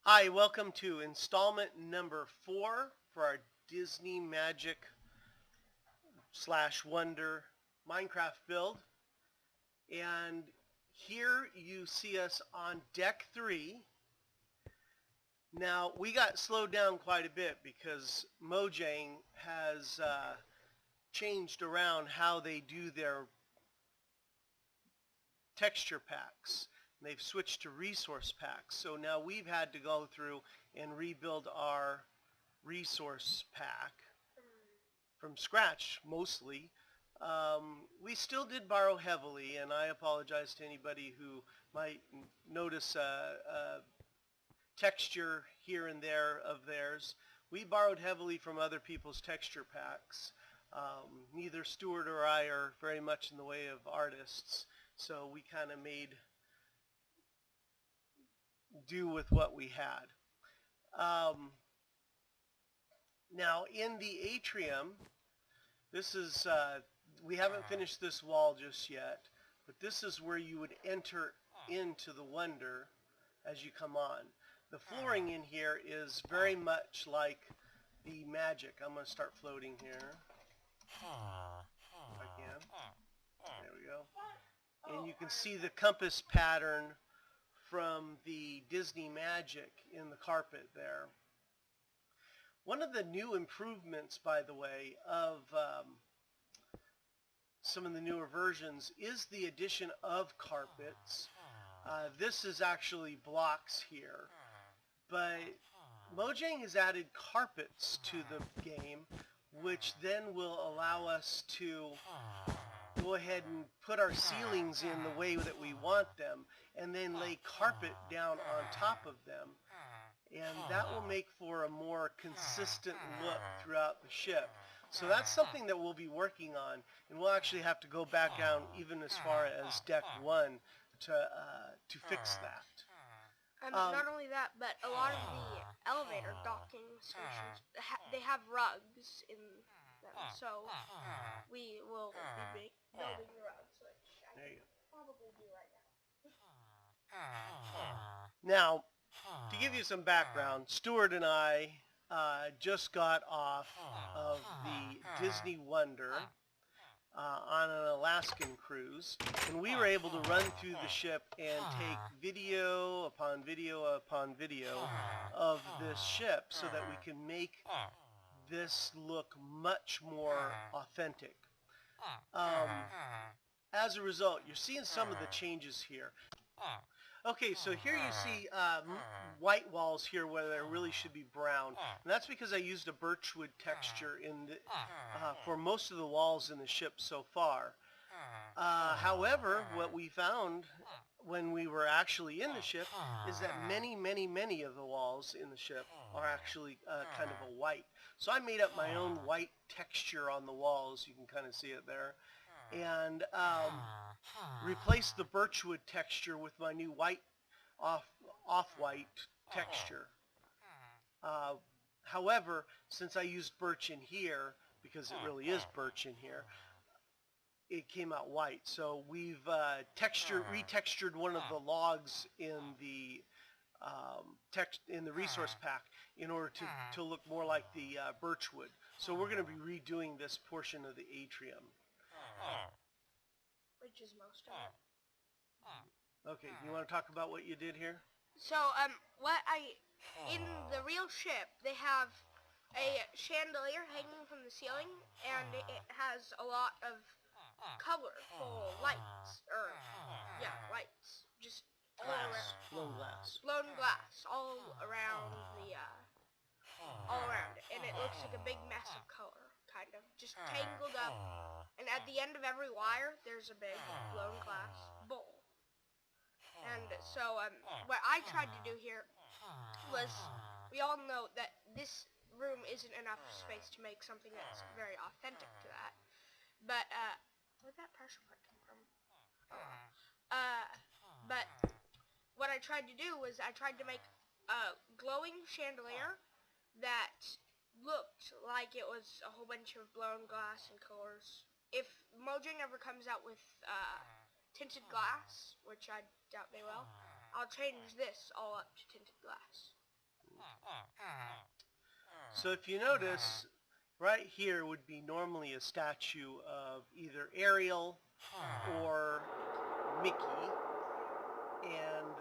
Hi, welcome to installment number 4 for our Disney Magic / Wonder Minecraft build. And here you see us on deck 3. Now, we got slowed down quite a bit because Mojang has changed around how they do their texture packs. They've switched to resource packs. So now we've had to go through and rebuild our resource pack from scratch mostly. We still did borrow heavily, and I apologize to anybody who might notice a texture here and there of theirs. We borrowed heavily from other people's texture packs. Neither Stuart or I are very much in the way of artists, so we kind of made do with what we had. Now in the atrium, this is, we haven't finished this wall just yet, but this is where you would enter into the Wonder as you come on. The flooring in here is very much like the Magic. I'm going to start floating here. If I can. There we go. And you can see the compass pattern from the Disney Magic in the carpet there. One of the new improvements, by the way, of some of the newer versions is the addition of carpets. This is actually blocks here, but Mojang has added carpets to the game, which then will allow us to go ahead and put our ceilings in the way that we want them and then lay carpet down on top of them, and that will make for a more consistent look throughout the ship. So that's something that we'll be working on, and we'll actually have to go back down even as far as deck 1 to fix that. Not only that, but a lot of the elevator docking stations, they have rugs in them, so we will be building the rugs, which I can probably do right now. Now, to give you some background, Stuart and I just got off of the Disney Wonder on an Alaskan cruise, and we were able to run through the ship and take video upon video upon video of this ship so that we can make this look much more authentic. As a result, you're seeing some of the changes here. Okay, so here you see white walls here where there really should be brown. And that's because I used a birchwood texture in the, for most of the walls in the ship so far. However, what we found when we were actually in the ship is that many of the walls in the ship are actually kind of a white. So I made up my own white texture on the walls. You can kind of see it there. And replaced the birchwood texture with my new white off-white texture. However, since I used birch in here, because it really is birch in here, it came out white. So we've retextured one of the logs in the resource pack in order to look more like the birchwood. So we're going to be redoing this portion of the atrium. Which is most of it. Okay, you want to talk about what you did here? So, in the real ship, they have a chandelier hanging from the ceiling, and it has a lot of colorful lights, lights, just blown glass, all around it, and it looks like a big mess of color, kind of, just tangled up, and at the end of every wire, there's a big blown glass bowl. And so, what I tried to do here was, we all know that this room isn't enough space to make something that's very authentic to that, but, where'd that pressure point come from? But what I tried to do was I tried to make a glowing chandelier that looked like it was a whole bunch of blown glass and colors. If Mojang ever comes out with tinted glass, which I doubt they will, I'll change this all up to tinted glass. So if you notice, right here would be normally a statue of either Ariel or Mickey, and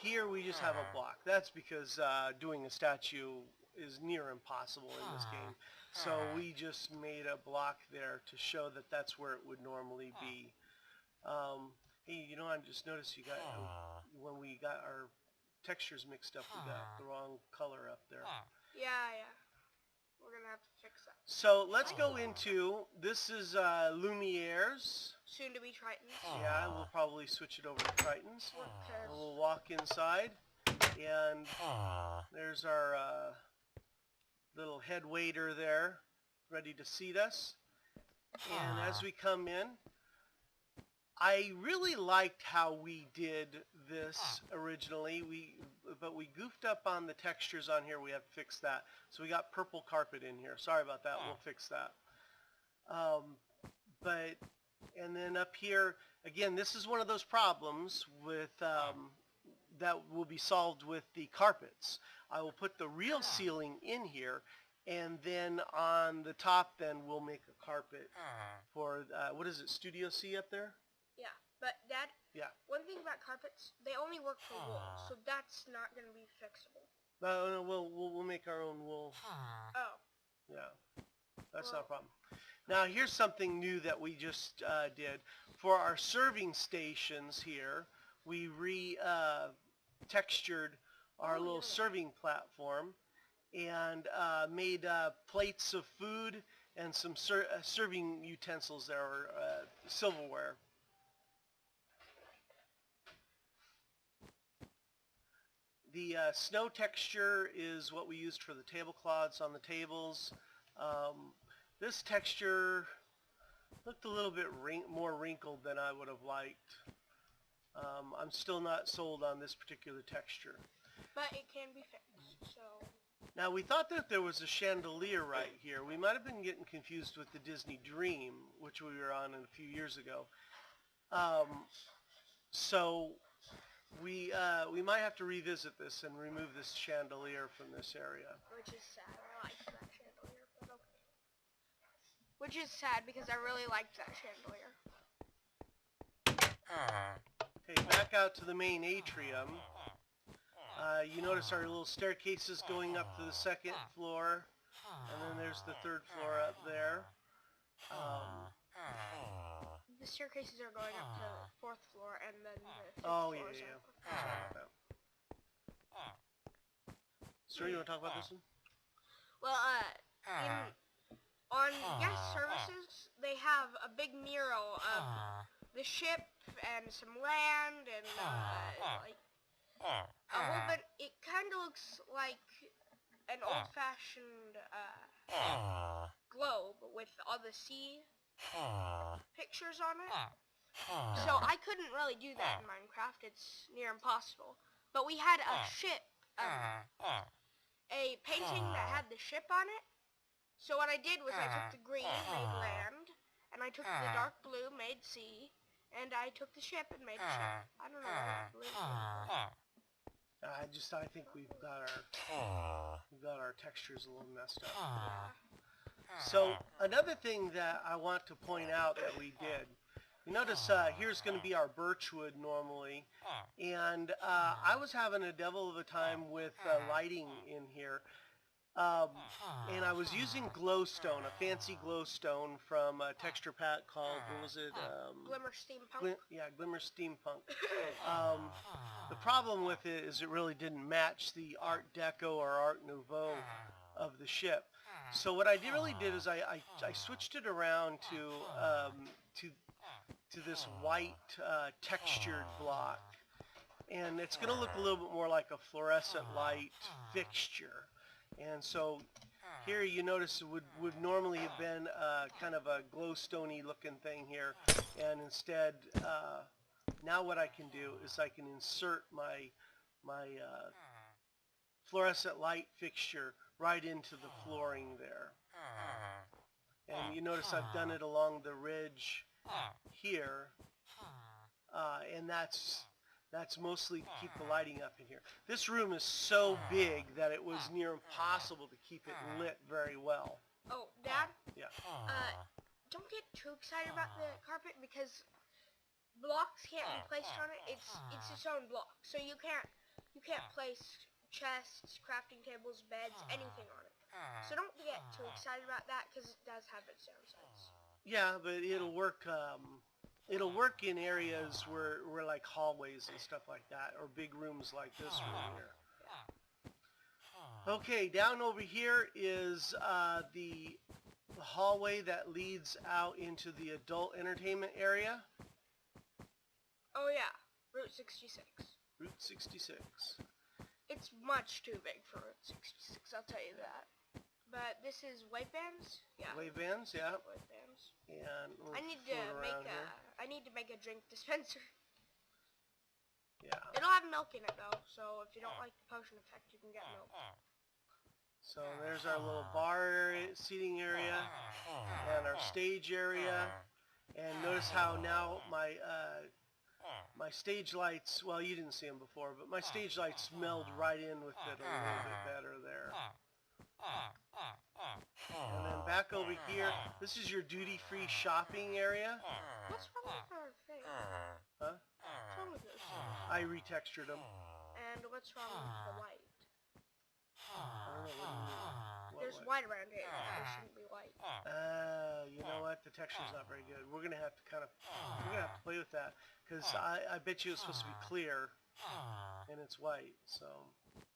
here we just have a block. That's because doing a statue is near impossible in this game. So we just made a block there to show that that's where it would normally be. Hey, you know, I just noticed you got, when we got our textures mixed up, we got the wrong color up there. Yeah. We're gonna have to fix that. So let's go into, this is Lumiere's. Soon to be Tritons. Yeah, we'll probably switch it over to Tritons. Okay. We'll walk inside, and there's our little head waiter there, ready to seat us. And as we come in, I really liked how we did this originally, but we goofed up on the textures on here. We have to fix that. So we got purple carpet in here. Sorry about that. We'll fix that. And then up here, again, this is one of those problems with that will be solved with the carpets. I will put the real ceiling in here, and then on the top, then we'll make a carpet for, what is it, Studio C up there? Yeah, but Dad, one thing about carpets, they only work for wool, so that's not going to be fixable. No, we'll make our own wool. Oh. Yeah, that's not a problem. Now here's something new that we just did. For our serving stations here, we textured our little serving platform and made plates of food and some serving utensils there, or silverware. The snow texture is what we used for the tablecloths on the tables. This texture looked a little bit more wrinkled than I would have liked. I'm still not sold on this particular texture. But it can be fixed, so... Now we thought that there was a chandelier right here. We might have been getting confused with the Disney Dream, which we were on a few years ago. So we might have to revisit this and remove this chandelier from this area. Which is sad. I like that chandelier, but okay. Which is sad because I really liked that chandelier. Okay, back out to the main atrium. You notice our little staircases going up to the second floor, and then there's the third floor up there. The staircases are going up to the fourth floor, and then the fifth floor is up. So you want to talk about this one? Well, on guest services, they have a big mural of the ship and some land and like a little bit. It kind of looks like an old-fashioned globe with all the sea pictures on it. So I couldn't really do that in Minecraft. It's near impossible. But we had a ship, a painting that had the ship on it. So what I did was I took the green, made land, and I took the dark blue, made sea, and I took the ship and made a ship. I don't know where that blue came from. I think we've got our textures a little messed up. So another thing that I want to point out that we did, you notice here's going to be our birchwood normally, and I was having a devil of a time with lighting in here, and I was using glowstone, a fancy glowstone from a texture pack called, what was it? Glimmer Steampunk. Glimmer Steampunk. The problem with it is it really didn't match the Art Deco or Art Nouveau of the ship. So what I really did is I switched it around to this white textured block, and it's going to look a little bit more like a fluorescent light fixture. And so here you notice it would normally have been kind of a glowstone-y looking thing here, and instead now what I can do is I can insert my fluorescent light fixture right into the flooring there. And you notice I've done it along the ridge here, and That's mostly to keep the lighting up in here. This room is so big that it was near impossible to keep it lit very well. Oh, Dad? Yeah. Don't get too excited about the carpet because blocks can't be placed on it. It's its own block, so you can't place chests, crafting tables, beds, anything on it. So don't get too excited about that because it does have its downsides. Yeah, but it'll work. It'll work in areas where like hallways and stuff like that, or big rooms like this room here. Okay, down over here is the hallway that leads out into the adult entertainment area. Oh yeah, Route 66. Route 66. It's much too big for Route 66, I'll tell you that. But this is white bands? Yeah. White bands, yeah. White bands. And we'll I need to make a drink dispenser. Yeah. It'll have milk in it though, so if you don't like the potion effect, you can get milk. So there's our little bar area, seating area, and our stage area. And notice how now my stage lights, well, you didn't see them before, but my stage lights meld right in with it a little bit better there. And then back over here, this is your duty-free shopping area. What's wrong with our face? Huh? What's wrong with this? I retextured them. And what's wrong with the white? I don't know what you mean. There's white around here. There shouldn't be white. You know what? The texture's not very good. We're gonna have to play with that because I bet you it's supposed to be clear, and it's white. So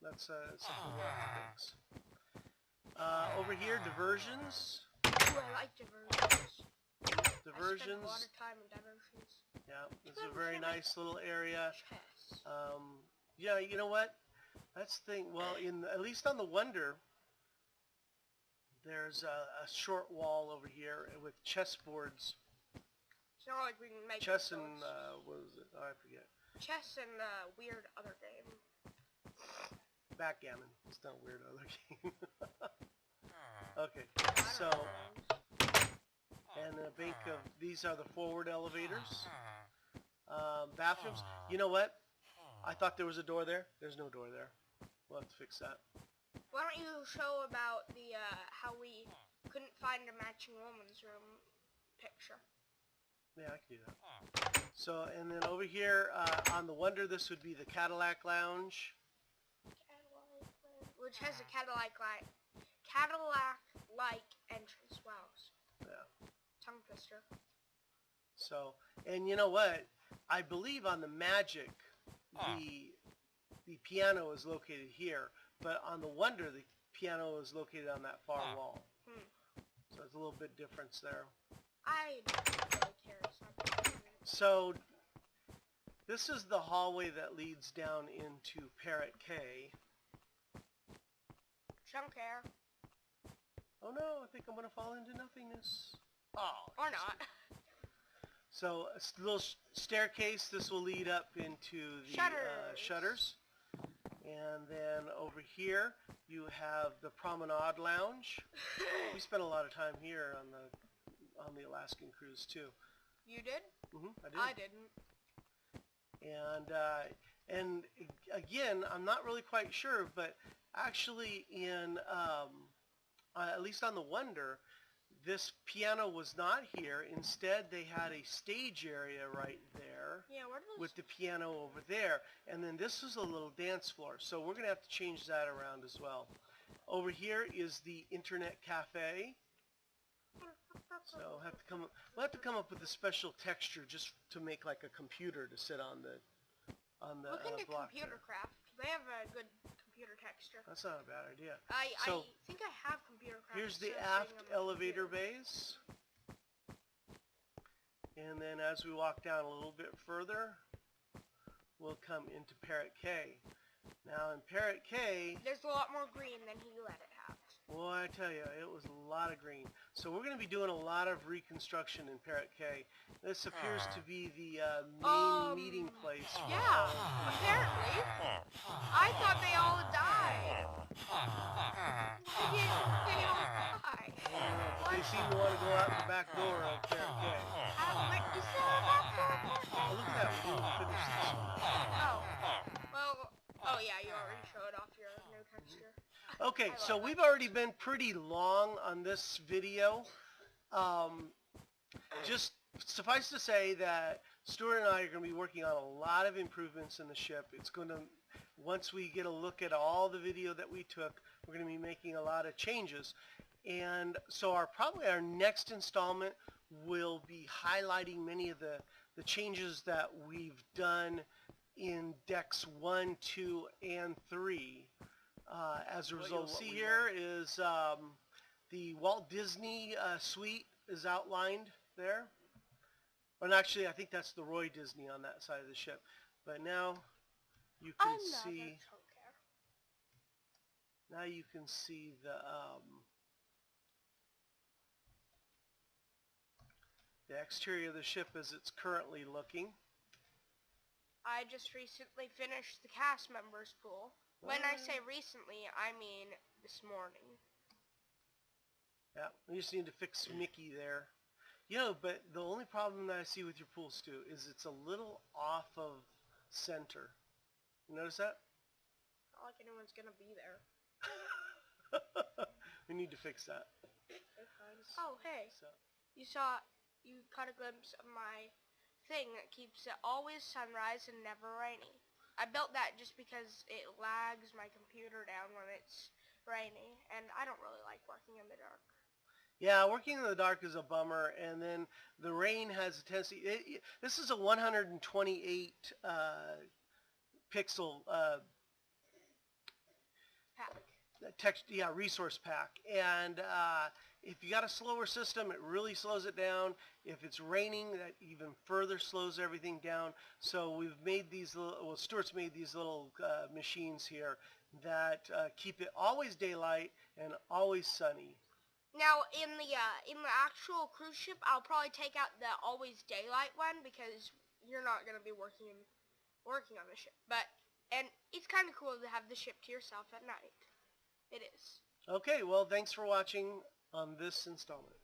that's something we'll have to fix. Over here, diversions. Ooh, I like diversions. Diversions. I spend a lot of time in diversions. Yeah, it's a very nice little area. Chess. Yeah, you know what? That's the thing. Well, at least on the Wonder, there's a short wall over here with chessboards. It's not like we can make chess and what was it? Oh, I forget. Chess and weird other game. Backgammon. It's not a weird other game. Okay, so and a bank of these are the forward elevators. Bathrooms. You know what? I thought there was a door there. There's no door there. We'll have to fix that. Why don't you show about the how we couldn't find a matching woman's room picture? Yeah, I can do that. So, and then over here on the Wonder, this would be the Cadillac Lounge, which has a Cadillac-like entrance. Wow. Yeah. Tongue twister. So, and you know what? I believe on the Magic, the piano is located here, but on the Wonder, the piano is located on that far wall. So there's a little bit difference there. I don't really care. So this is the hallway that leads down into Parrot Cay. Don't care. Oh no, I think I'm going to fall into nothingness. Oh. Or not. So a little staircase, this will lead up into the shutters. And then over here you have the Promenade Lounge. We spent a lot of time here on the Alaskan cruise too. You did? I did. I didn't. And again, I'm not really quite sure, but actually in at least on the Wonder, this piano was not here. Instead, they had a stage area right there. Yeah, where with the piano over there. And then this is a little dance floor. So we're going to have to change that around as well. Over here is the Internet Cafe. So we'll have to come up with a special texture just to make like a computer to sit on the Look into block Computer there. Craft. They have a good computer texture. That's not a bad idea. I So think I have Computer Craft. here's the sitting aft on my elevator computer. bays. And then as we walk down a little bit further, we'll come into Parrot Cay. Now in Parrot Cay, There's a lot more green than he let it have. boy, I tell you, it was a lot of green. So we're going to be doing a lot of reconstruction in Parrot Cay. This appears to be the main meeting place. Yeah, apparently. I thought they all died. They all died. They seem to want to go out the back door of Parrot Cay. Is there a back door? Oh, look at that. We didn't finish this one. Okay, so we've already been pretty long on this video. Just suffice to say that Stuart and I are going to be working on a lot of improvements in the ship. It's going to, once we get a look at all the video that we took, we're going to be making a lot of changes. And so probably our next installment will be highlighting many of the changes that we've done in decks 1, 2, and 3. As a result, what you'll see here is the Walt Disney suite is outlined there. And actually, I think that's the Roy Disney on that side of the ship. But now you can see. Now you can see the exterior of the ship as it's currently looking. I just recently finished the cast members pool. When I say recently, I mean this morning. Yeah, we just need to fix Mickey there. You know, but the only problem that I see with your pool, Stu, is it's a little off of center. You notice that? Not like anyone's gonna be there. We need to fix that. Oh, hey. So. You caught a glimpse of my thing that keeps it always sunrise and never rainy. I built that just because it lags my computer down when it's rainy, and I don't really like working in the dark. Yeah, working in the dark is a bummer, and then the rain has a tendency. This is a 128 pixel pack. Resource pack, and if you got a slower system, it really slows it down. If it's raining, that even further slows everything down. So we've made these little, Stuart's made these little machines here that keep it always daylight and always sunny. Now, in the actual cruise ship, I'll probably take out the always daylight one because you're not going to be working on the ship. And it's kind of cool to have the ship to yourself at night. It is. Okay, well, thanks for watching on this installment.